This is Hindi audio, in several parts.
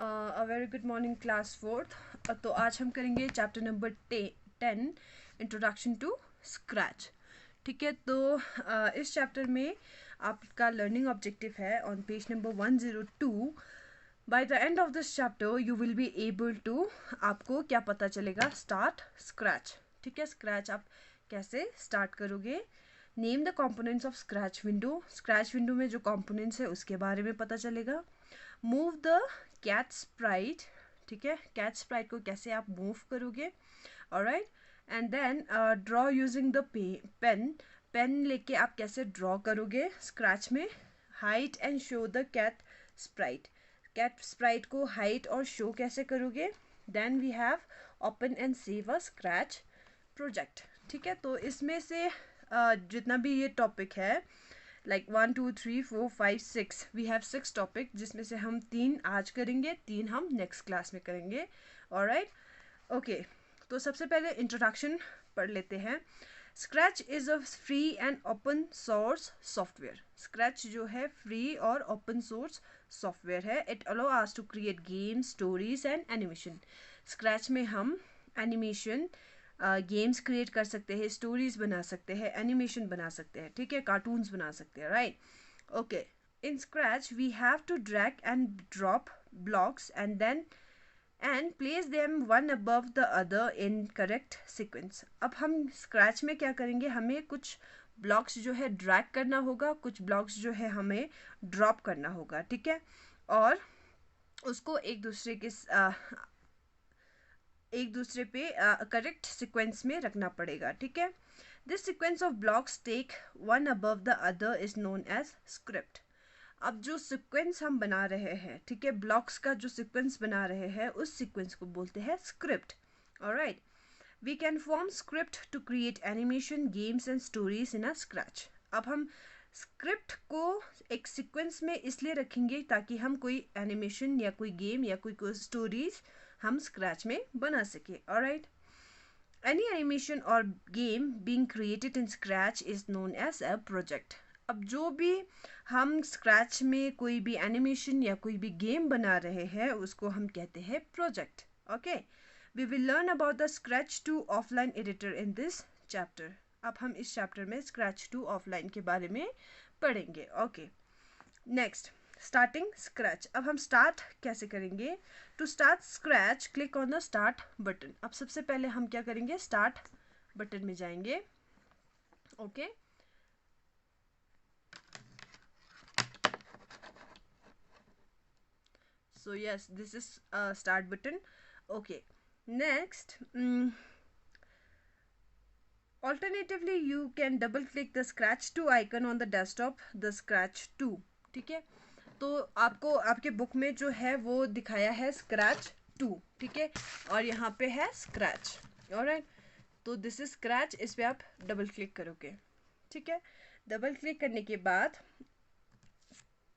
अ very good morning class fourth. तो आज हम करेंगे chapter number 10 introduction to Scratch. ठीक है, तो इस चैप्टर में आपका लर्निंग ऑब्जेक्टिव है on page number 102। By the end of this chapter you will be able to, आपको क्या पता चलेगा, स्टार्ट स्क्रैच। ठीक है, स्क्रैच आप कैसे स्टार्ट करोगे, name the components of Scratch window, Scratch window में जो कंपोनेंट्स है उसके बारे में पता चलेगा। मूव द कैट स्प्राइट, ठीक है, कैट स्प्राइट को कैसे आप मूव करोगे, alright. And then draw using the pen, pen लेके आप कैसे ड्रॉ करोगे स्क्रैच में। Hide and show the cat sprite, cat sprite को हाइट और शो कैसे करोगे। Then we have open and save a Scratch project. ठीक है, तो इसमें से जितना भी ये टॉपिक है, लाइक 1 2 3 4 5 6, वी हैव 6 टॉपिक, जिसमें से हम 3 आज करेंगे, 3 हम नेक्स्ट क्लास में करेंगे। Alright, okay. तो सबसे पहले इंट्रोडक्शन पढ़ लेते हैं। Scratch is a free and open source software. Scratch जो है फ्री और ओपन सोर्स सॉफ्टवेयर है। It allow us to create games, stories and animation. Scratch में हम एनिमेशन, गेम्स क्रिएट कर सकते हैं, स्टोरीज बना सकते हैं, एनिमेशन बना सकते हैं, ठीक है, कार्टून्स बना सकते हैं, right. Okay, in Scratch we have to drag and drop blocks and then and place them one above the other in correct sequence. अब हम स्क्रैच में क्या करेंगे, हमें कुछ ब्लॉक्स जो है ड्रैग करना होगा, कुछ ब्लॉक्स जो है हमें ड्रॉप करना होगा, ठीक है, और उसको एक दूसरे पे करेक्ट सीक्वेंस में रखना पड़ेगा, ठीक है। This sequence of blocks take one above the other is known as script. अब जो सीक्वेंस हम बना रहे हैं, ठीक है, ब्लॉक्स का जो सीक्वेंस बना रहे हैं, उस सीक्वेंस को बोलते हैं script. Alright, we can form script to create animation, games and stories in a Scratch. अब हम स्क्रिप्ट को एक सीक्वेंस में इसलिए रखेंगे ताकि हम कोई एनिमेशन या कोई गेम या कोई स्टोरीज हम स्क्रैच में बना सके। Alright, any animation or game being created in scratch is known as a project। अब जो भी हम स्क्रैच में कोई भी एनिमेशन या कोई भी गेम बना रहे हैं उसको हम कहते हैं project. Okay, we will learn about the Scratch two offline editor in this chapter. अब हम इस चैप्टर में स्क्रैच टू ऑफलाइन के बारे में पढ़ेंगे। Okay, next, starting Scratch. अब हम स्टार्ट कैसे करेंगे। To start Scratch click on the start button. अब सबसे पहले हम क्या करेंगे, स्टार्ट बटन में जाएंगे। Okay, so yes, this is start button. Okay, next, alternatively you can double click the scratch 2 icon on the desktop, the scratch 2। ठीक है, तो आपको आपके बुक में जो है वो दिखाया है स्क्रैच 2, ठीक है, और यहाँ पे है स्क्रैच। ऑलराइट, तो दिस इज स्क्रैच, इस पे आप डबल क्लिक करोगे। ठीक है, डबल क्लिक करने के बाद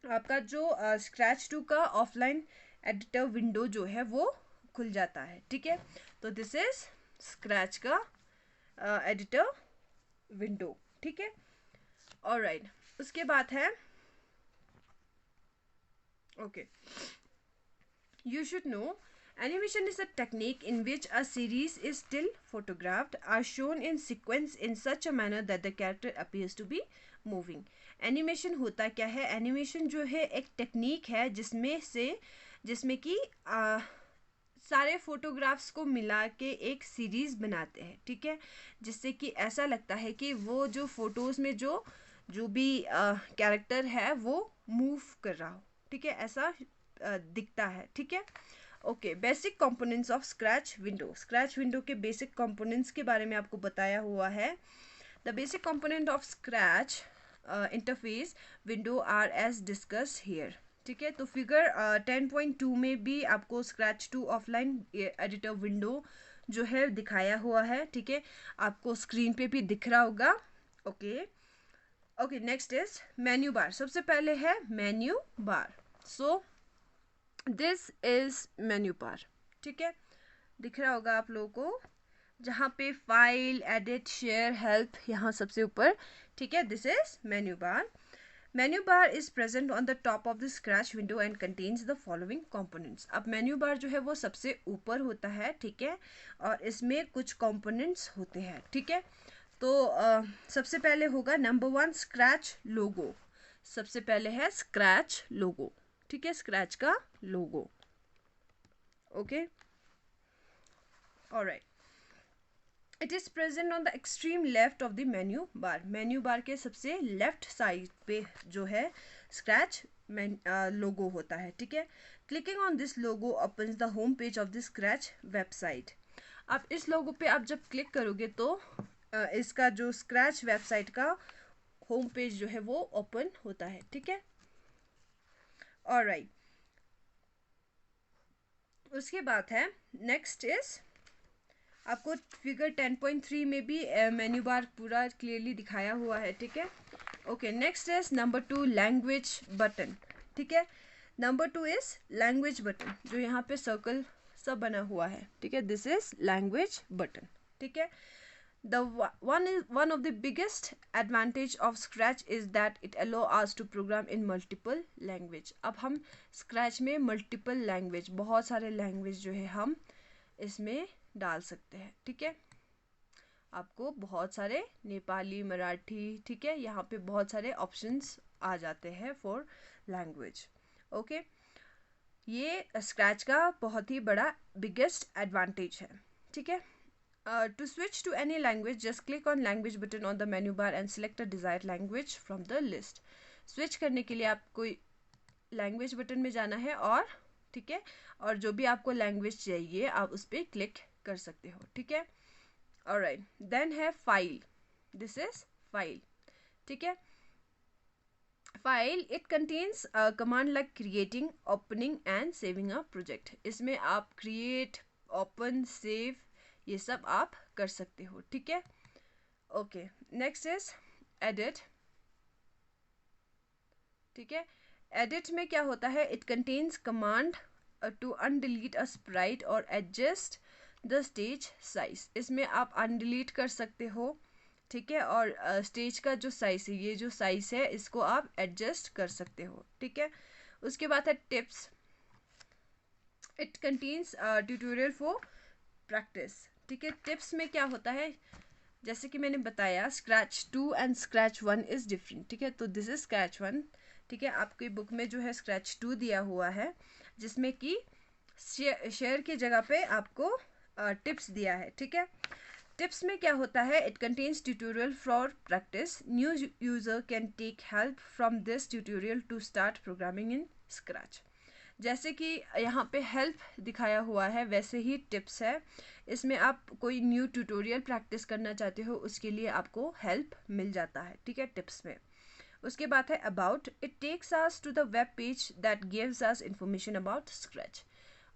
आपका जो स्क्रैच 2 का ऑफलाइन एडिटर विंडो जो है वो खुल जाता है। ठीक है, तो दिस इज स्क्रैच का एडिटर विंडो। ठीक है, ऑलराइट, उसके बाद है, okay, you should know animation is a technique in which a series is still photographed are shown in sequence in such a manner that the character appears to be moving। Animation होता क्या है, एनिमेशन जो है एक टेक्निक है जिसमें कि सारे फोटोग्राफ्स को मिला के एक सीरीज बनाते हैं, ठीक है, जिससे कि ऐसा लगता है कि वो जो फोटोज़ में जो भी कैरेक्टर है वो मूव कर रहा हो, ठीक है, ऐसा दिखता है। ठीक है, okay, basic components of Scratch window. Scratch window के बेसिक कंपोनेंट्स के बारे में आपको बताया हुआ है। The basic component of Scratch interface window are as discuss here. ठीक है, तो फिगर 10.2 में भी आपको स्क्रैच 2 ऑफलाइन एडिटर विंडो जो है दिखाया हुआ है। ठीक है, आपको स्क्रीन पे भी दिख रहा होगा। Okay, okay, next is menu bar. सबसे पहले है menu bar. So this is menu bar, ठीक है, दिख रहा होगा आप लोगों को, जहाँ पे फाइल, एडिट, शेयर, हेल्प, यहाँ सबसे ऊपर। ठीक है, this is menu bar. Menu bar is present on the top of the Scratch window and contains the following components. अब मेन्यू बार जो है वो सबसे ऊपर होता है, ठीक है, और इसमें कुछ कंपोनेंट्स होते हैं, ठीक है। तो सबसे पहले होगा नंबर 1 स्क्रैच लोगो। सबसे पहले है स्क्रैच लोगो, ठीक है, स्क्रैच का logo, okay, alright. It is present on the extreme left of the menu bar. Menu bar के सबसे लेफ्ट साइड पे जो है स्क्रैच लोगो होता है, ठीक है। Clicking on this logo opens the home page of the scratch website. अब इस लोगो पे आप जब क्लिक करोगे तो इसका जो स्क्रैच वेबसाइट का होम पेज जो है वो ओपन होता है, ठीक है, ऑलराइट। उसके बाद है नेक्स्ट इज, आपको फिगर 10.3 में भी मेन्यू बार पूरा क्लियरली दिखाया हुआ है, ठीक है, okay. Next is number 2 language button, ठीक है। नंबर 2 इज लैंग्वेज बटन, जो यहाँ पे सर्कल सब बना हुआ है, ठीक है, दिस इज लैंग्वेज बटन, ठीक है। The one of the biggest advantage of Scratch is that it allow us to program in multiple language। अब हम Scratch में multiple language, बहुत सारे language जो है हम इसमें डाल सकते हैं, ठीक है। आपको बहुत सारे नेपाली, मराठी, ठीक है, यहाँ पे बहुत सारे ऑप्शंस आ जाते हैं फॉर लैंग्वेज, ओके। ये Scratch का बहुत ही बड़ा बिगेस्ट एडवांटेज है, ठीक है। To switch to any language, just click on language button on the menu bar and select a desired language from the list। switch करने के लिए आपको language button में जाना है और, ठीक है, और जो भी आपको language चाहिए आप उस पर click कर सकते हो, ठीक है, alright। then है file, this is file, ठीक है। file it contains a command like creating, opening and saving a project। इसमें आप create, open, save ये सब आप कर सकते हो, ठीक है, ओके। नेक्स्ट इज एडिट, ठीक है। एडिट में क्या होता है, it contains command to undelete a sprite और एडजस्ट द स्टेज साइज। इसमें आप अनडिलीट कर सकते हो, ठीक है, और स्टेज का जो साइज है, ये जो साइज है इसको आप एडजस्ट कर सकते हो, ठीक है। उसके बाद है tips, it contains tutorial for practice, ठीक है। टिप्स में क्या होता है, जैसे कि मैंने बताया scratch 2 and scratch 1 is different, ठीक है, तो दिस इज स्क्रैच 1, ठीक है। आपकी बुक में जो है स्क्रैच 2 दिया हुआ है, जिसमें कि शेयर की जगह पे आपको टिप्स दिया है, ठीक है। टिप्स में क्या होता है, it contains tutorial for practice, new user can take help from this tutorial to start programming in Scratch. जैसे कि यहाँ पे हेल्प दिखाया हुआ है वैसे ही टिप्स है, इसमें आप कोई न्यू ट्यूटोरियल प्रैक्टिस करना चाहते हो उसके लिए आपको हेल्प मिल जाता है, ठीक है, टिप्स में। उसके बाद है about, it takes us to the web page that gives us information about Scratch.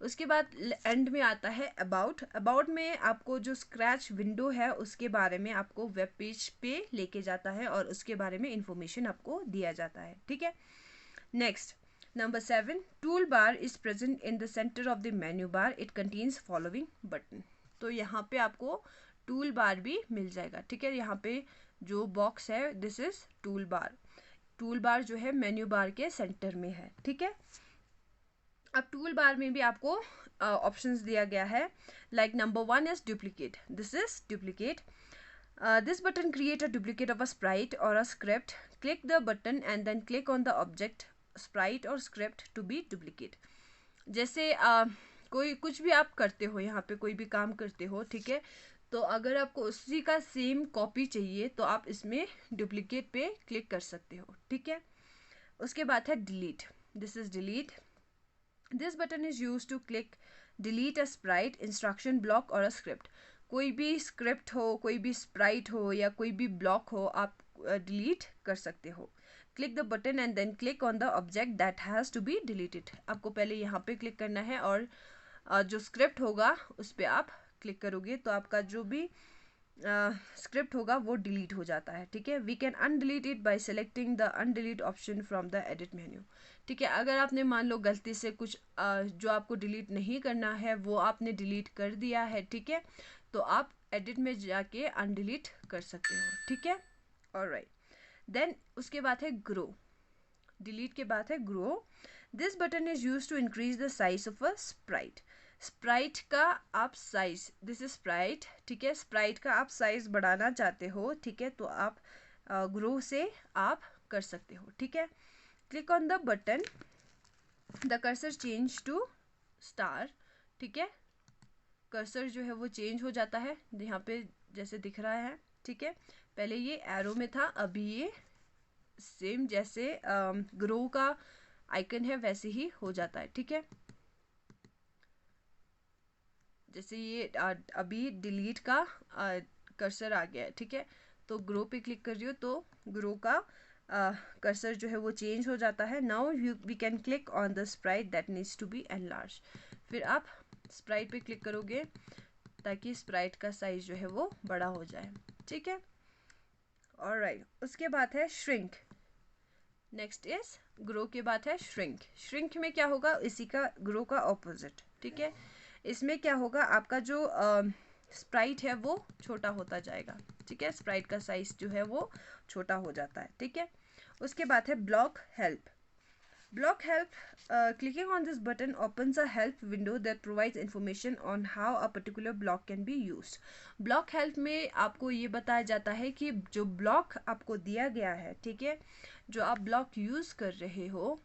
उसके बाद एंड में आता है अबाउट। अबाउट में आपको जो स्क्रैच विंडो है उसके बारे में आपको वेब पेज पे लेके जाता है और उसके बारे में इंफॉर्मेशन आपको दिया जाता है, ठीक है। Next Number 7, toolbar is present in the center of the menu bar. It contains following button। तो यहाँ पे आपको टूल बार भी मिल जाएगा, ठीक है। यहाँ पे जो बॉक्स है this is tool bar. Tool bar जो है मेन्यू बार के सेंटर में है, ठीक है। अब टूल बार में भी आपको ऑप्शंस दिया गया है, like number 1 is duplicate, this is duplicate. This button create a duplicate of a sprite or a script। Click the button and then click on the object Sprite और स्क्रिप्ट टू बी डुप्लीकेट। जैसे कोई कुछ भी आप करते हो, यहाँ पे कोई भी काम करते हो, ठीक है, तो अगर आपको उसी का सेम कॉपी चाहिए तो आप इसमें डुप्लीकेट पे क्लिक कर सकते हो, ठीक है। उसके बाद है delete, this is delete. This button is use to click delete a sprite, instruction block और अ स्क्रिप्ट। कोई भी स्क्रिप्ट हो, कोई भी स्प्राइट हो या कोई भी ब्लॉक हो, आप डिलीट कर सकते हो। Click the button and then click on the object that has to be deleted. आपको पहले यहाँ पे क्लिक करना है और जो स्क्रिप्ट होगा उस पर आप क्लिक करोगे तो आपका जो भी स्क्रिप्ट होगा वो डिलीट हो जाता है, ठीक है। We can undelete it by selecting the undelete option from the edit menu, ठीक है। अगर आपने मान लो गलती से कुछ जो आपको डिलीट नहीं करना है वो आपने डिलीट कर दिया है, ठीक है, तो आप एडिट में जाके अनडिलीट कर सकते हो, ठीक है, ऑलराइट। देन उसके बाद है ग्रो, डिलीट के बाद है grow. This button is use to increase the size of a sprite. Sprite का आप साइज, दिस इज स्प्राइट, ठीक है, स्प्राइट का आप साइज बढ़ाना चाहते हो, ठीक है, तो आप ग्रो से आप कर सकते हो, ठीक है. Click on the button, the cursor change to star, ठीक है, कर्सर जो है वो चेंज हो जाता है यहाँ पे जैसे दिख रहा है, ठीक है. पहले ये एरो में था, अभी ये सेम जैसे ग्रो का आइकन है वैसे ही हो जाता है, ठीक है. जैसे ये अभी डिलीट का कर्सर आ गया है, ठीक है. तो ग्रो पे क्लिक कर रही हो तो ग्रो का कर्सर जो है वो चेंज हो जाता है. Now we can click on the sprite that needs to be enlarge. फिर आप स्प्राइट पे क्लिक करोगे ताकि स्प्राइट का साइज जो है वो बड़ा हो जाए, ठीक है. ऑलराइट, उसके बाद है श्रिंक. नेक्स्ट इज ग्रो के बाद है श्रिंक. श्रिंक में क्या होगा, इसी का ग्रो का ऑपोजिट, ठीक है. इसमें क्या होगा, आपका जो स्प्राइट है वो छोटा होता जाएगा, ठीक है, स्प्राइट का साइज जो है वो छोटा हो जाता है, ठीक है. उसके बाद है block help. Block help, clicking on this button opens a help window that provides information on how a particular block can be used. Block help में आपको ये बताया जाता है कि जो ब्लॉक आपको दिया गया है, ठीक है, जो आप ब्लॉक यूज़ कर रहे हो,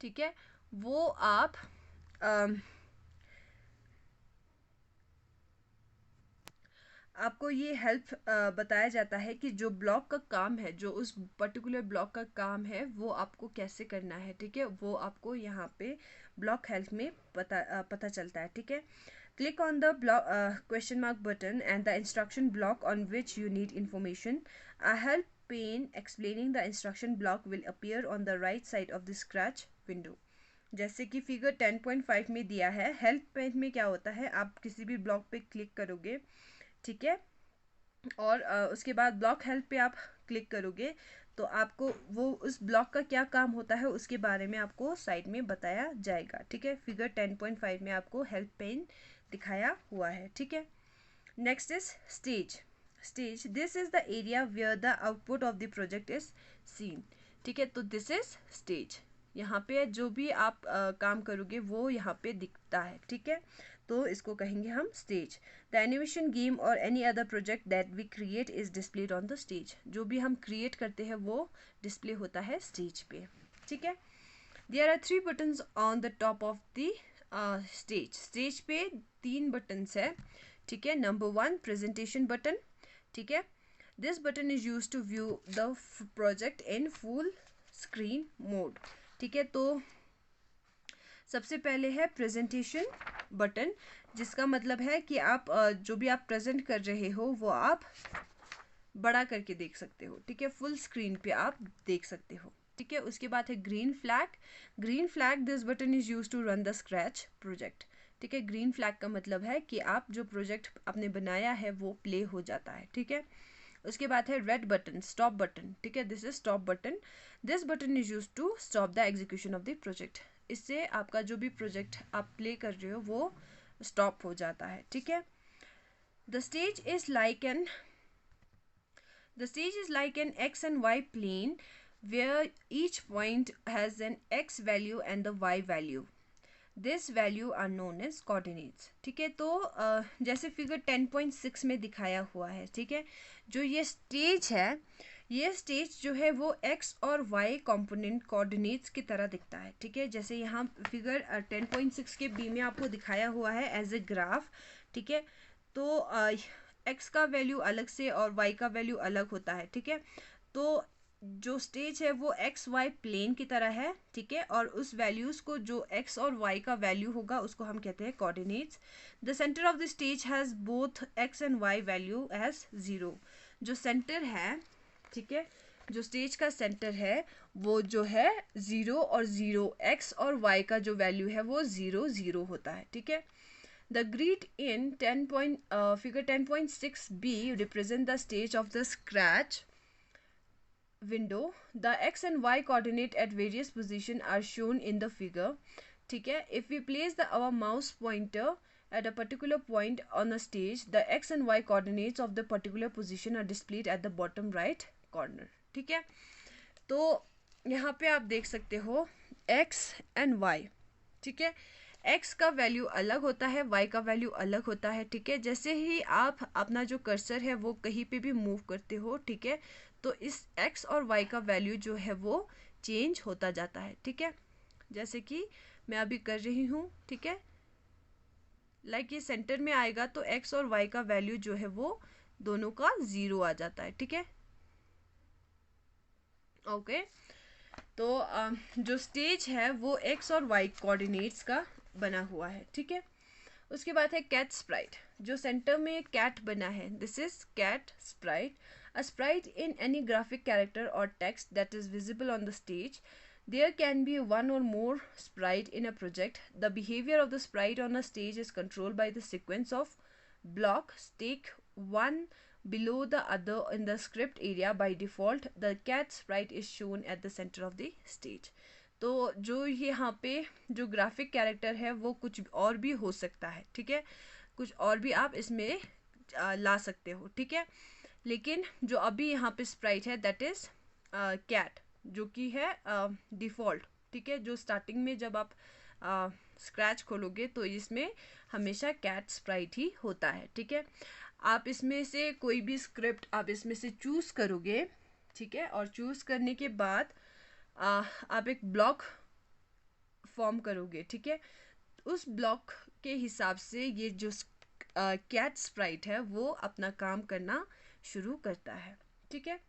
ठीक है, वो आप आपको ये हेल्प बताया जाता है कि जो ब्लॉक का काम है, जो उस पर्टिकुलर ब्लॉक का काम है वो आपको कैसे करना है, ठीक है, वो आपको यहाँ पे ब्लॉक हेल्प में पता चलता है, ठीक है. Click on the block question mark button and the instruction block on which you need information. A help pen explaining the instruction block will appear on the right side of the Scratch window. जैसे कि फिगर 10.5 में दिया है, हेल्प पेन में क्या होता है, आप किसी भी ब्लॉक पे क्लिक करोगे, ठीक है, और उसके बाद ब्लॉक हेल्प पे आप क्लिक करोगे तो आपको वो उस ब्लॉक का क्या काम होता है उसके बारे में आपको साइड में बताया जाएगा, ठीक है. फिगर 10.5 में आपको हेल्प पेन दिखाया हुआ है, ठीक है. Next is stage. Stage, this is the area where the output of the project is seen, ठीक है. तो दिस इज स्टेज, यहाँ पे जो भी आप काम करोगे वो यहाँ पे दिखता है, ठीक है, तो इसको कहेंगे हम स्टेज. द एनिमेशन गेम और any other project that we create is displayed on the stage. जो भी हम क्रिएट करते हैं वो डिस्प्ले होता है स्टेज पे, ठीक है. There are 3 buttons on the top of the stage. Stage पे 3 बटन्स है, ठीक है. नंबर 1 प्रेजेंटेशन बटन, ठीक है. This button is use to view the project in full screen mode, ठीक है. तो सबसे पहले है प्रेजेंटेशन बटन, जिसका मतलब है कि आप जो भी आप प्रेजेंट कर रहे हो वो आप बड़ा करके देख सकते हो, ठीक है, फुल स्क्रीन पे आप देख सकते हो, ठीक है. उसके बाद है green flag. Green flag, this button is use to run the Scratch project, ठीक है. ग्रीन फ्लैग का मतलब है कि आप जो प्रोजेक्ट आपने बनाया है वो प्ले हो जाता है, ठीक है. उसके बाद है रेड बटन, स्टॉप बटन, ठीक है. This is stop button. This button is use to stop the execution of the project. इससे आपका जो भी प्रोजेक्ट आप प्ले कर रहे हो वो स्टॉप हो जाता है, ठीक है. The stage is like an x and y plane where each point has an x value and the y value. This value are known as coordinates, ठीक है. तो जैसे फिगर 10.6 में दिखाया हुआ है, ठीक है, जो ये स्टेज है, ये स्टेज जो है वो x और y कंपोनेंट कोऑर्डिनेट्स की तरह दिखता है, ठीक है. जैसे यहाँ फिगर 10.6 के बी में आपको दिखाया हुआ है एज ए ग्राफ, ठीक है. तो x का वैल्यू अलग से और y का वैल्यू अलग होता है, ठीक है. तो जो स्टेज है वो एक्स वाई प्लेन की तरह है, ठीक है, और उस वैल्यूज़ को जो एक्स और वाई का वैल्यू होगा उसको हम कहते हैं coordinates. The centre of the stage has both X and Y value as 0. जो सेंटर है, ठीक है, जो स्टेज का सेंटर है वो जो है 0 और 0, एक्स और वाई का जो वैल्यू है वो 0 0 होता है, ठीक है. The grid in figure 10.6b represent the stage of the scratch window. The x and y coordinate at various position are shown in the figure, ठीक है. If we place our mouse pointer at a particular point on a stage, the x and y coordinates of the particular position are displayed at the bottom right corner, ठीक है. तो यहाँ पे आप देख सकते हो x एंड y, ठीक है। x का वैल्यू अलग होता है, y का वैल्यू अलग होता है, ठीक है। जैसे ही आप अपना जो कर्सर है वो कहीं पे भी मूव करते हो, ठीक है, तो इस x और y का वैल्यू जो है वो चेंज होता जाता है, ठीक है। जैसे कि मैं अभी कर रही हूँ, ठीक है, लाइक ये सेंटर में आएगा तो x और y का वैल्यू जो है वो दोनों का 0 आ जाता है, ठीक है। ओके, तो जो स्टेज है वो x और y कोऑर्डिनेट्स का बना हुआ है, ठीक है। उसके बाद है कैट स्प्राइट, जो सेंटर में कैट बना है, this is cat sprite. A sprite in any graphic character or text that is visible on the stage. There can be one or more sprite in a project. The behavior of the sprite on a stage is controlled by the sequence of blocks take one below the other in the script area. By default, the cat sprite is shown at the center of the stage. तो जो यहाँ पे जो ग्राफिक कैरेक्टर है वो कुछ और भी हो सकता है, ठीक है, कुछ और भी आप इसमें ला सकते हो, ठीक है। लेकिन जो अभी यहाँ पे स्प्राइट है दैट इज कैट, जो कि है डिफ़ॉल्ट, ठीक है। जो स्टार्टिंग में जब आप स्क्रैच खोलोगे तो इसमें हमेशा कैट स्प्राइट ही होता है, ठीक है। आप इसमें से कोई भी स्क्रिप्ट आप इसमें से चूज़ करोगे, ठीक है, और चूज़ करने के बाद आप एक ब्लॉक फॉर्म करोगे, ठीक है। उस ब्लॉक के हिसाब से ये जो कैट स्प्राइट है वो अपना काम करना शुरू करता है, ठीक है।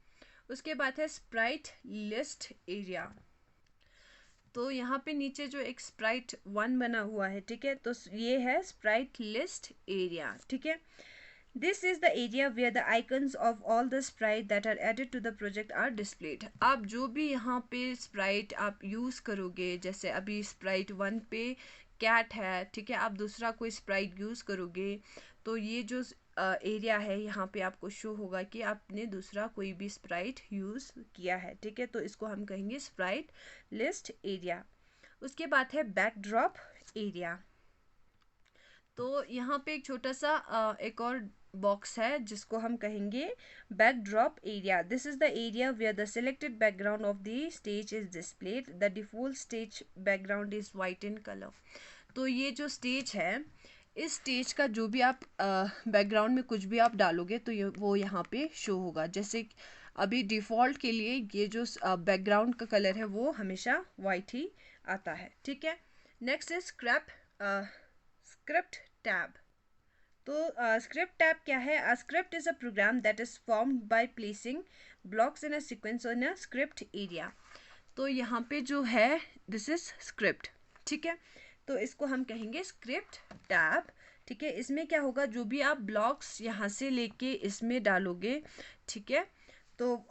उसके बाद है स्प्राइट लिस्ट एरिया। तो यहाँ पे नीचे जो एक स्प्राइट 1 बना हुआ है, ठीक है, तो ये है स्प्राइट लिस्ट एरिया, ठीक है। This is the area where the icons of all the sprite that are added to the project are displayed. आप जो भी यहाँ पे sprite आप यूज़ करोगे, जैसे अभी sprite 1 पे cat है, ठीक है, आप दूसरा कोई sprite यूज़ करोगे तो ये जो एरिया है यहाँ पे आपको शो होगा कि आपने दूसरा कोई भी sprite यूज़ किया है, ठीक है। तो इसको हम कहेंगे sprite list एरिया। उसके बाद है बैकड्रॉप एरिया। तो यहाँ पे एक छोटा सा एक और बॉक्स है जिसको हम कहेंगे backdrop area. This is the area where the selected background of the stage is displayed. The default stage background is white in colour. तो ये जो स्टेज है, इस स्टेज का जो भी आप बैकग्राउंड में कुछ भी आप डालोगे तो वो यहाँ पे शो होगा। जैसे अभी डिफ़ॉल्ट के लिए ये जो बैकग्राउंड का कलर है वो हमेशा वाइट ही आता है, ठीक है। Next is script tab. तो स्क्रिप्ट टैब क्या है? A script is a program that is formed by placing blocks in a sequence in a script area. तो यहाँ पे जो है दिस इज स्क्रिप्ट, ठीक है। तो इसको हम कहेंगे स्क्रिप्ट टैब, ठीक है। इसमें क्या होगा, जो भी आप ब्लॉक्स यहाँ से लेके इसमें डालोगे, ठीक है, तो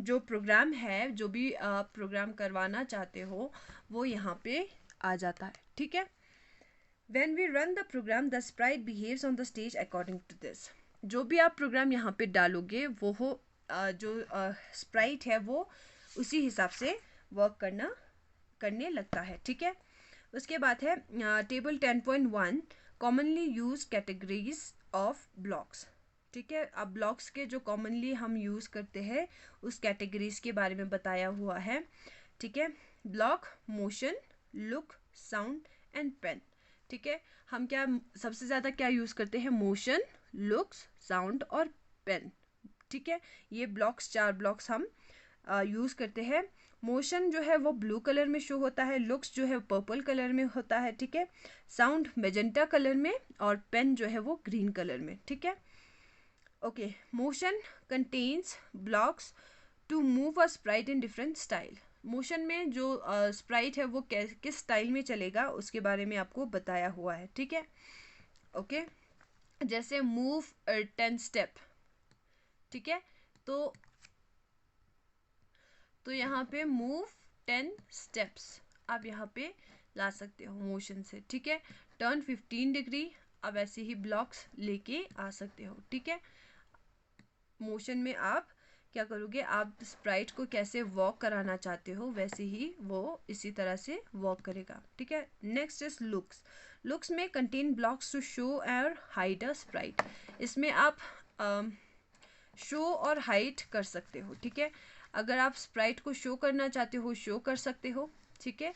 जो प्रोग्राम है, जो भी प्रोग्राम करवाना चाहते हो वो यहाँ पे आ जाता है, ठीक है। When we run the program, the sprite behaves on the stage according to this. जो भी आप प्रोग्राम यहाँ पे डालोगे वो हो जो स्प्राइट है वो उसी हिसाब से वर्क करने लगता है, ठीक है। उसके बाद है table 10.1 commonly use categories of blocks, ठीक है। अब ब्लॉक्स के जो कॉमनली हम यूज़ करते हैं उस कैटेगरीज के बारे में बताया हुआ है, ठीक है। Block, motion, look, sound and pen, ठीक है। हम क्या सबसे ज़्यादा क्या यूज़ करते हैं? मोशन, लुक्स, साउंड और पेन, ठीक है। ये ब्लॉक्स, 4 ब्लॉक्स हम यूज़ करते हैं। मोशन जो है वो ब्लू कलर में शो होता है, लुक्स जो है पर्पल कलर में होता है, ठीक है। साउंड मेजेंटा कलर में और पेन जो है वो ग्रीन कलर में, ठीक है। Okay, motion contains blocks to move a sprite in different style. Motion में जो स्प्राइट है वो किस स्टाइल में चलेगा उसके बारे में आपको बताया हुआ है, ठीक है। ओके, जैसे मूव 10 स्टेप, ठीक है। तो यहाँ पे मूव 10 स्टेप्स आप यहाँ पे ला सकते हो मोशन से, ठीक है। टर्न 15 डिग्री आप ऐसे ही ब्लॉक्स लेके आ सकते हो, ठीक है। मोशन में आप क्या करोगे, आप स्प्राइट को कैसे वॉक कराना चाहते हो वैसे ही वो इसी तरह से वॉक करेगा, ठीक है। Next is looks. लुक्स में कंटेन ब्लॉक्स टू शो और हाइड अ स्प्राइट। इसमें आप शो और हाइड कर सकते हो, ठीक है। अगर आप स्प्राइट को शो करना चाहते हो शो कर सकते हो, ठीक है,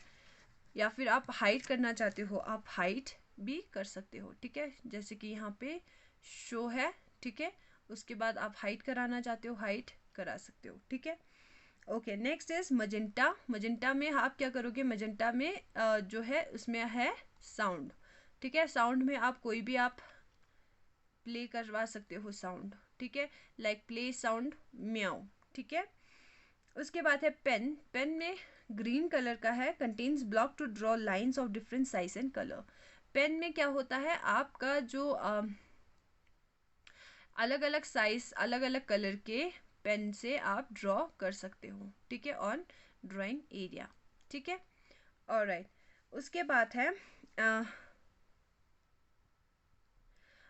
या फिर आप हाइड करना चाहते हो आप हाइड भी कर सकते हो, ठीक है, जैसे कि यहाँ पे शो है, ठीक है, उसके बाद आप हाइड कराना चाहते हो हाइड करा सकते हो, ठीक है। Okay, next is magenta. Magenta में आप क्या करोगे, मजेंटा में जो है उसमें है साउंड, ठीक है, साउंड में आप कोई भी आप प्ले करवा सकते हो साउंड, ठीक है, लाइक प्ले साउंड म्याऊ, ठीक है। उसके बाद है पेन। पेन में ग्रीन कलर का है, contains block to draw lines of different size and colour. Pen में क्या होता है, आपका जो अलग अलग साइज अलग अलग कलर के पेन से आप ड्रॉ कर सकते हो, ठीक है, ऑन ड्राइंग एरिया, ठीक है। ऑलराइट, उसके बाद है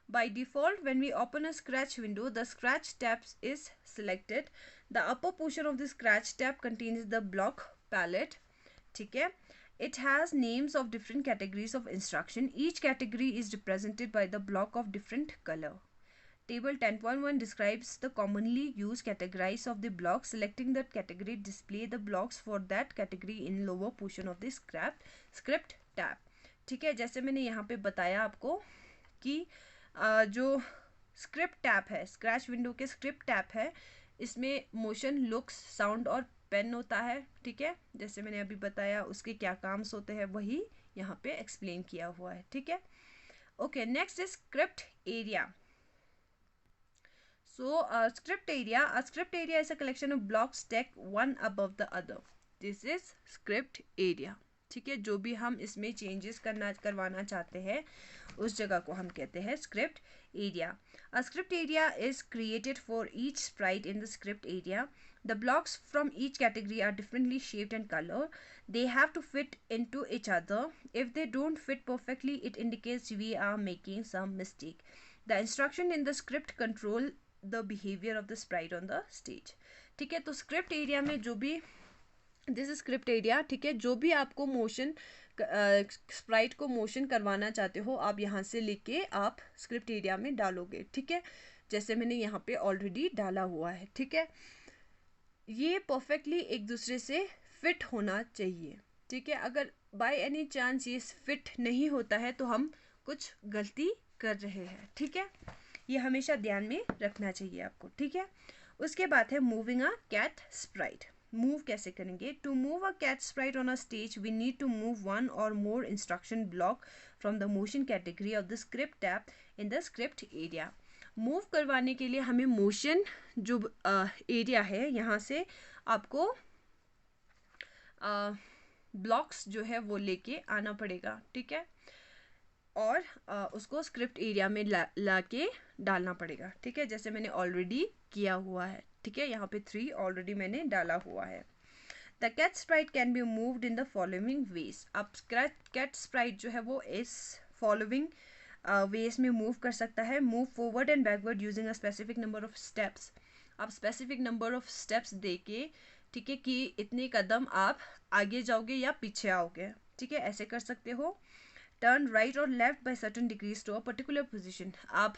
by default when we open a scratch window the scratch tab is selected. The upper portion of the scratch tab contains the block palette, ठीक है। It has names of different categories of instruction. Each category is represented by the block of different color. Table 10.1 describes the commonly used categories of the block. Selecting that category display the blocks for that category in lower portion of the script tab, ठीक है। जैसे मैंने यहाँ पे बताया आपको कि जो स्क्रिप्ट टैब है, स्क्रैच विंडो के स्क्रिप्ट टैब है, इसमें मोशन, लुक्स, साउंड और पेन होता है, ठीक है, जैसे मैंने अभी बताया उसके क्या काम्स होते हैं वही यहाँ पे एक्सप्लेन किया हुआ है, ठीक है। Okay, next is script area. So script area, a script area is a collection of blocks stacked one above the other. This is script area. ठीक है, जो भी हम इसमें चेंजेस करवाना चाहते हैं उस जगह को हम कहते हैं script area. A script area is created for each sprite in the script area. The blocks from each category are differently shaped and colored. They have to fit into each other. If they don't fit perfectly, it indicates we are making some mistake. The instruction in the script control the behavior of the sprite on the stage. ठीक है, तो स्क्रिप्ट एरिया में जो भी, दिस स्क्रिप्ट एरिया, ठीक है, जो भी आपको मोशन स्प्राइट को मोशन करवाना चाहते हो आप यहाँ से लेके आप स्क्रिप्ट एरिया में डालोगे, ठीक है, जैसे मैंने यहाँ पे ऑलरेडी डाला हुआ है, ठीक है। ये परफेक्टली एक दूसरे से फिट होना चाहिए, ठीक है। अगर बाय एनी चांस ये फिट नहीं होता है तो हम कुछ गलती कर रहे हैं, ठीक है, ये हमेशा ध्यान में रखना चाहिए आपको, ठीक है। उसके बाद है moving a cat sprite. Move कैसे करेंगे? To move a cat sprite on a stage we need to move one or more instruction block from the motion category of the script tab in the script area. Move करवाने के लिए हमें मोशन जो एरिया है यहाँ से आपको ब्लॉक्स जो है वो लेके आना पड़ेगा, ठीक है, और उसको स्क्रिप्ट एरिया में ला के डालना पड़ेगा, ठीक है, जैसे मैंने ऑलरेडी किया हुआ है, ठीक है, यहाँ पे 3 ऑलरेडी मैंने डाला हुआ है. The cat sprite can be moved in the following ways. अब कैट स्प्राइट जो है वो इस फॉलोइंग वेज में मूव कर सकता है. Move forward and backward using a specific number of steps. आप स्पेसिफिक नंबर ऑफ स्टेप्स दे के, ठीक है, कि इतने कदम आप आगे जाओगे या पीछे आओगे, ठीक है, ऐसे कर सकते हो. टर्न राइट और left by certain degrees to a particular position. आप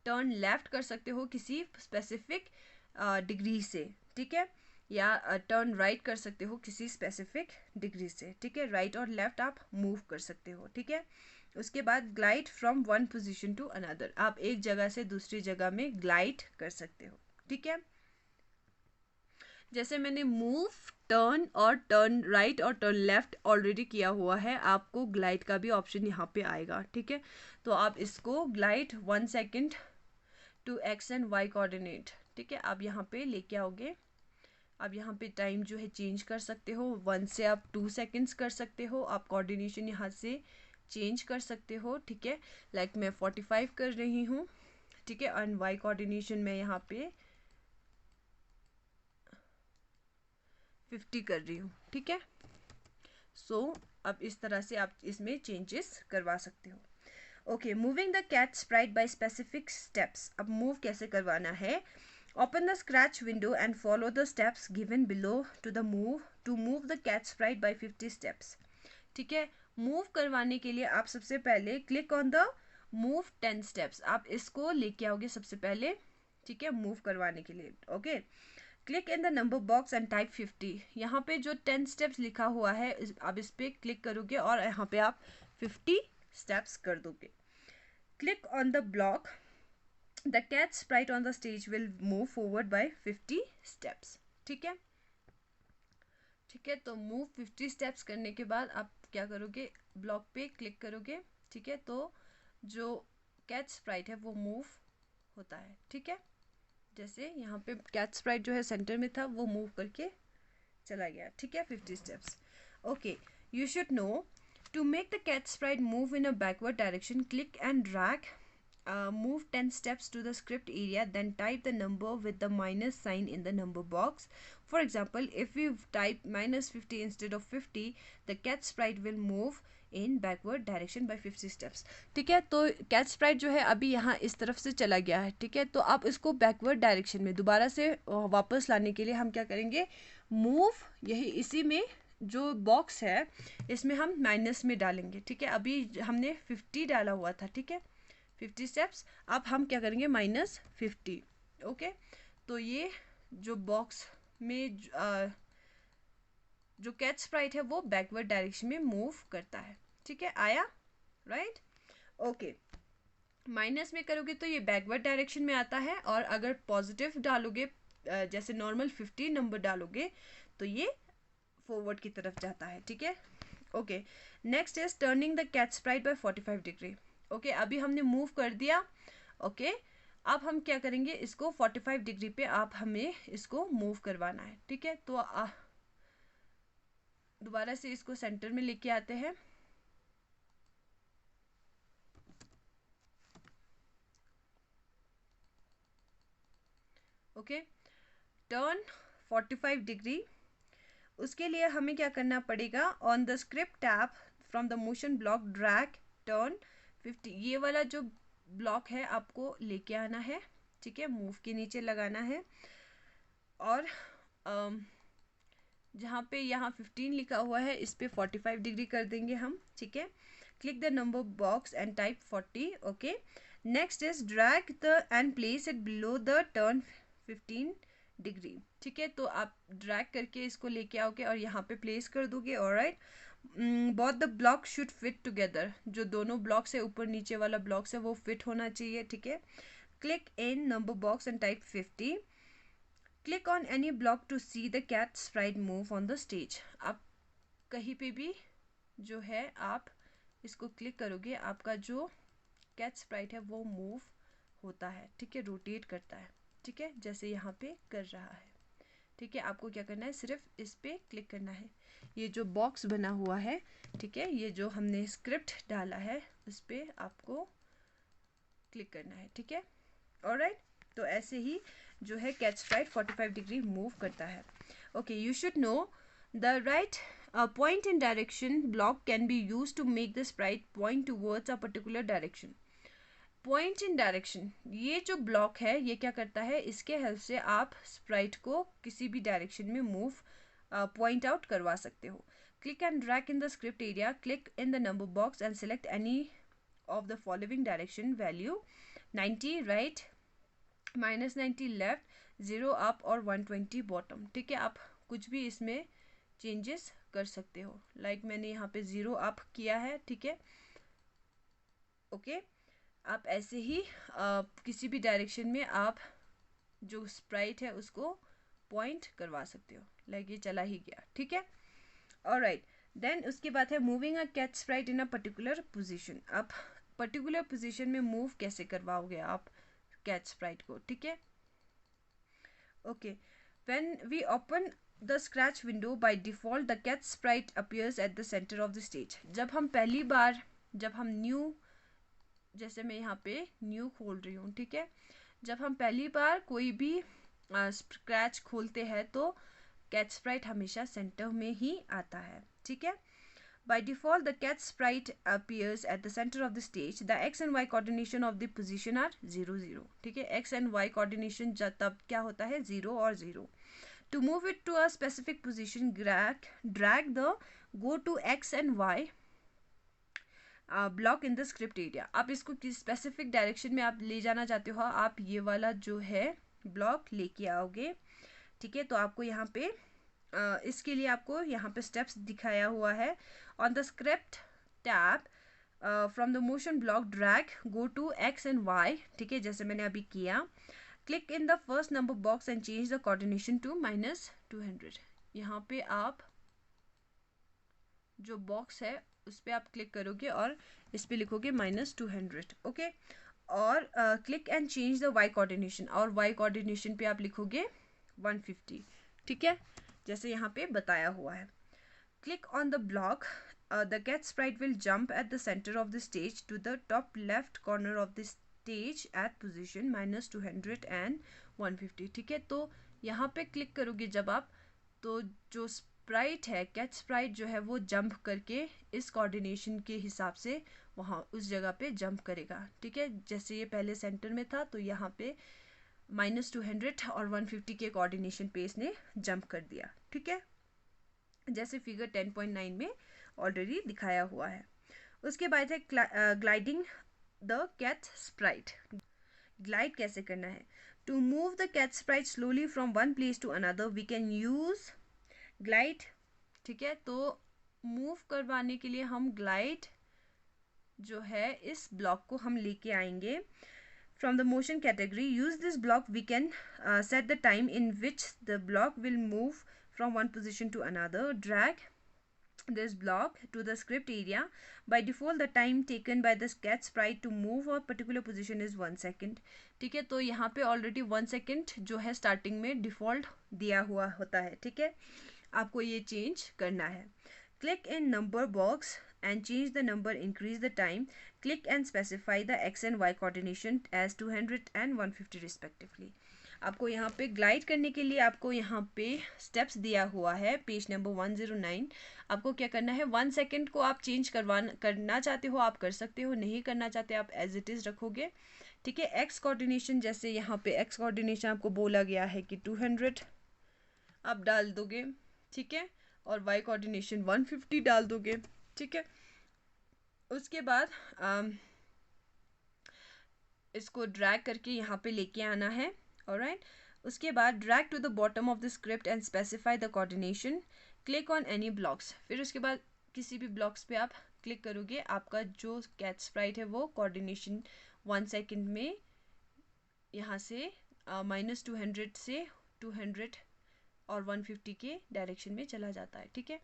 टर्न लेफ्ट कर सकते हो किसी स्पेसिफिक डिग्री से, ठीक है, या टर्न राइट कर सकते हो किसी स्पेसिफिक डिग्री से, ठीक है, राइट और लेफ्ट आप मूव कर सकते हो, ठीक है. उसके बाद glide from one position to another. आप एक जगह से दूसरी जगह में ग्लाइड कर सकते हो, ठीक है. जैसे मैंने मूव, टर्न और टर्न राइट और टर्न लेफ्ट ऑलरेडी किया हुआ है, आपको ग्लाइड का भी ऑप्शन यहाँ पे आएगा, ठीक है. तो आप इसको glide 1 second to x and Y coordinate, ठीक है, आप यहाँ पे लेके आओगे. आप यहाँ पे टाइम जो है चेंज कर सकते हो, 1 से आप 2 सेकेंड्स कर सकते हो. आप कोऑर्डिनेशन यहाँ से चेंज कर सकते हो, ठीक है, लाइक मैं 45 कर रही हूँ, ठीक है, एंड वाई कोऑर्डिनेशन मैं यहाँ पे 50 कर रही हूँ, ठीक है. सो अब इस तरह से आप इसमें चेंजेस करवा सकते हो. Okay, moving the cat sprite by specific steps. अब मूव कैसे करवाना है? Open the Scratch window and follow the steps given below to move the cat sprite by 50 steps. ठीक है, मूव करवाने के लिए आप सबसे पहले click on the move 10 steps. आप इसको लेके आओगे सबसे पहले, ठीक है, मूव करवाने के लिए. Okay, click in the number box and type 50। यहाँ पे जो 10 स्टेप्स लिखा हुआ है आप इस पर क्लिक करोगे और यहाँ पे आप 50 स्टेप्स कर दोगे। Click on the block, the cat sprite on the stage will move forward by 50 steps. ठीक है, ठीक है। तो मूव 50 स्टेप्स करने के बाद आप क्या करोगे, ब्लॉक पे क्लिक करोगे। ठीक है, तो जो कैट स्प्राइट है वो मूव होता है। ठीक है, जैसे यहाँ पे कैट स्प्राइट जो है सेंटर में था वो मूव करके चला गया। ठीक है, 50 steps. Okay, you should know to make the cat sprite move in a backward direction, click and drag, move 10 steps to the script area, then type the number with the minus sign in the number box. For example, if we type minus 50 instead of 50, the cat sprite will move in backward direction by 50 steps. ठीक है, तो कैट स्प्राइट जो है अभी यहाँ इस तरफ से चला गया है। ठीक है, तो आप इसको बैकवर्ड डायरेक्शन में दोबारा से वापस लाने के लिए हम क्या करेंगे, मूव, यही इसी में जो बॉक्स है इसमें हम माइनस में डालेंगे। ठीक है, अभी हमने 50 डाला हुआ था। ठीक है, 50 स्टेप्स, अब हम क्या करेंगे -50। ओके, तो ये जो बॉक्स में जो कैट स्प्राइट है वो बैकवर्ड डायरेक्शन में मूव करता है। ठीक है, आया, राइट। ओके, माइनस में करोगे तो ये बैकवर्ड डायरेक्शन में आता है, और अगर पॉजिटिव डालोगे जैसे नॉर्मल 50 नंबर डालोगे तो ये फॉरवर्ड की तरफ जाता है। ठीक है, okay. Next is turning the cat sprite by 45 degree. Okay, अभी हमने मूव कर दिया। ओके, अब हम क्या करेंगे, इसको 45 डिग्री पे आप हमें इसको मूव करवाना है। ठीक है, तो दोबारा से इसको सेंटर में लेके आते हैं। Okay, turn 45 degree. उसके लिए हमें क्या करना पड़ेगा, on the script tab from the motion block drag turn 50, ये वाला जो ब्लॉक है आपको लेके आना है। ठीक है, मूव के नीचे लगाना है, और जहाँ पे यहाँ 15 लिखा हुआ है इस पे 45 डिग्री कर देंगे हम। ठीक है, click the number box and type 40। Okay, next is drag the end place it below the turn 15 degree. ठीक है, तो आप ड्रैग करके इसको लेके आओगे और यहाँ पे प्लेस कर दोगे। Alright, both the block should fit together, जो दोनों ब्लॉक्स है ऊपर नीचे वाला ब्लॉक्स है वो फिट होना चाहिए। ठीक है, click in number box and type 50। Click on any block to see the cat sprite move on the stage. आप कहीं पे भी जो है आप इसको क्लिक करोगे, आपका जो कैट स्प्राइट है वो मूव होता है। ठीक है, रोटेट करता है। ठीक है, जैसे यहाँ पे कर रहा है। ठीक है, आपको क्या करना है, सिर्फ इस पे क्लिक करना है। ये जो बॉक्स बना हुआ है, ठीक है, ये जो हमने स्क्रिप्ट डाला है उस पर आपको क्लिक करना है। ठीक है, ऑलराइट। तो ऐसे ही जो है कैट स्प्राइट 45 डिग्री मूव करता है। Okay, you should know the right point in direction block can be use to make the sprite point towards a particular direction. Point in direction, ये जो ब्लॉक है ये क्या करता है, इसके हेल्प से आप स्प्राइट को किसी भी डायरेक्शन में मूव पॉइंट आउट करवा सकते हो। Click and drag in the script area, click in the number box and select any of the following direction value, 90 right, -90 left, 0 up और 120 बॉटम। ठीक है, आप कुछ भी इसमें चेंजेस कर सकते हो। लाइक मैंने यहाँ पे 0 अप किया है। ठीक है, ओके, आप ऐसे ही किसी भी डायरेक्शन में आप जो स्प्राइट है उसको पॉइंट करवा सकते हो। लाइक ये चला ही गया। ठीक है, ऑलराइट। देन उसके बाद है moving a cat sprite in a particular position. आप पर्टिकुलर पोजीशन में मूव कैसे करवाओगे आप कैट स्प्राइट को। ठीक है, okay, when we open the Scratch window by default the cat sprite appears at the centre of the stage. जब हम पहली बार, जब हम न्यू, जैसे मैं यहाँ पे न्यू खोल रही हूँ। ठीक है, जब हम पहली बार कोई भी स्क्रैच खोलते हैं तो कैट स्प्राइट हमेशा सेंटर में ही आता है। ठीक है, by default the cat sprite appears at the center of the stage. The x and y coordination of the position are 0 0। ठीक है, x and y coordination तब क्या होता है, 0 और 0। To move it to a specific position, drag the go to x and y block in the script area. आप इसको किस स्पेसिफिक डायरेक्शन में आप ले जाना चाहते हो, आप ये वाला जो है ब्लॉक लेके आओगे। ठीक है, तो आपको यहाँ पे इसके लिए आपको यहाँ पे स्टेप्स दिखाया हुआ है. On the script tab from the motion block drag go to x and y. ठीक है, जैसे मैंने अभी किया. Click in the first number box and change the coordination to -200. यहाँ पे आप जो बॉक्स है उस पर आप क्लिक करोगे और इस पे लिखोगे -200. ओके, और click and change the y coordination, और वाई कोऑर्डिनेशन पे आप लिखोगे 150. ठीक है, जैसे यहाँ पे बताया हुआ है. Click on the block, the cat sprite will jump at the centre of the stage to the top left corner of the stage at position -200 and 150. ठीक है, तो यहाँ पे क्लिक करोगे जब आप, तो जो स्प्राइट है, कैट स्प्राइट जो है वो जंप करके इस कोऑर्डिनेशन के हिसाब से वहाँ उस जगह पे जंप करेगा. ठीक है, जैसे ये पहले सेंटर में था तो यहाँ पे -200 और 150 के कोऑर्डिनेशन पे इसने जंप कर दिया. ठीक है, जैसे फिगर 10.9 में ऑलरेडी दिखाया हुआ है. उसके बाद है gliding the cat sprite. Glide कैसे करना है? To move the cat sprite slowly from one place to another we can use glide. ठीक है, तो मूव करवाने के लिए हम ग्लाइड जो है इस ब्लॉक को हम लेके आएंगे. From the motion category use this block we can set the time in which the block will move from one position to another. Drag this block to the script area. By default the time taken by the cat sprite to move a particular position is 1 second. ठीक है, तो यहाँ पे ऑलरेडी 1 सेकेंड जो है स्टार्टिंग में डिफ़ॉल्ट दिया हुआ होता है. ठीक है, आपको ये चेंज करना है. Click in number box and change the number, increase the time. Click and specify the x and y coordination as 200 and 150 respectively. आपको यहाँ पे ग्लाइड करने के लिए आपको यहाँ पे स्टेप्स दिया हुआ है पेज नंबर 109. आपको क्या करना है, 1 सेकेंड को आप चेंज करना चाहते हो आप कर सकते हो, नहीं करना चाहते आप एज इट इज़ रखोगे. ठीक है, एक्स कोऑर्डिनेशन जैसे यहाँ पे एक्स कोऑर्डिनेशन आपको बोला गया है कि 200 आप डाल दोगे. ठीक है, और वाई कोऑर्डिनेशन 150 डाल दोगे. ठीक है, उसके बाद इसको ड्रैग करके यहाँ पे लेके आना है. ऑलराइट, उसके बाद drag to the bottom of the script and specify the coordination. Click on any blocks. फिर उसके बाद किसी भी ब्लॉक्स पे आप क्लिक करोगे, आपका जो कैट स्प्राइट है वो कोऑर्डिनेशन 1 सेकेंड में यहाँ से -200 से 200 और 150 के डायरेक्शन में चला जाता है. ठीक है,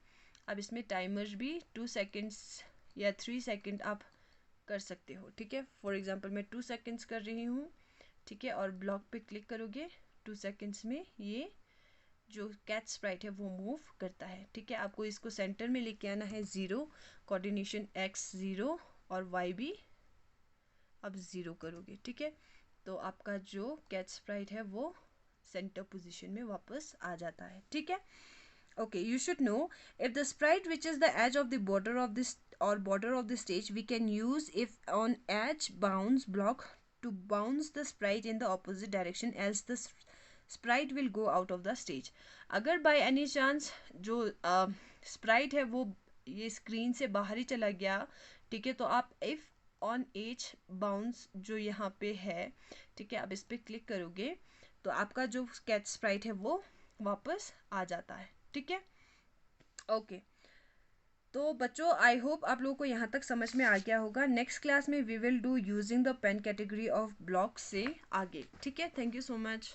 अब इसमें टाइमर भी 2 सेकेंड्स या 3 सेकेंड आप कर सकते हो. ठीक है, फॉर एग्जांपल मैं 2 सेकेंड्स कर रही हूँ. ठीक है, और ब्लॉक पे क्लिक करोगे 2 सेकेंड्स में ये जो कैट स्प्राइट है वो मूव करता है. ठीक है, आपको इसको सेंटर में लेके आना है. 0 कोऑर्डिनेशन x 0 और y भी अब 0 करोगे. ठीक है, तो आपका जो कैट स्प्राइट है वो सेंटर पोजीशन में वापस आ जाता है. ठीक है, okay, you should know if the sprite reaches the edge of the border of this or border of the stage, we can use if on edge bounce block to bounce the sprite in the opposite direction, else the sprite will go out of the stage. अगर by any chance जो sprite है वो ये स्क्रीन से बाहर ही चला गया, ठीक है, तो आप if on edge bounce जो यहाँ पे है, ठीक है, आप इस पर क्लिक करोगे तो आपका जो कैट स्प्राइट है वो वापस आ जाता है. ठीक है, ओके. तो बच्चों आई होप आप लोगों को यहाँ तक समझ में आ गया होगा. नेक्स्ट क्लास में we will do using the pen category of blocks से आगे. ठीक है, थैंक यू सो मच.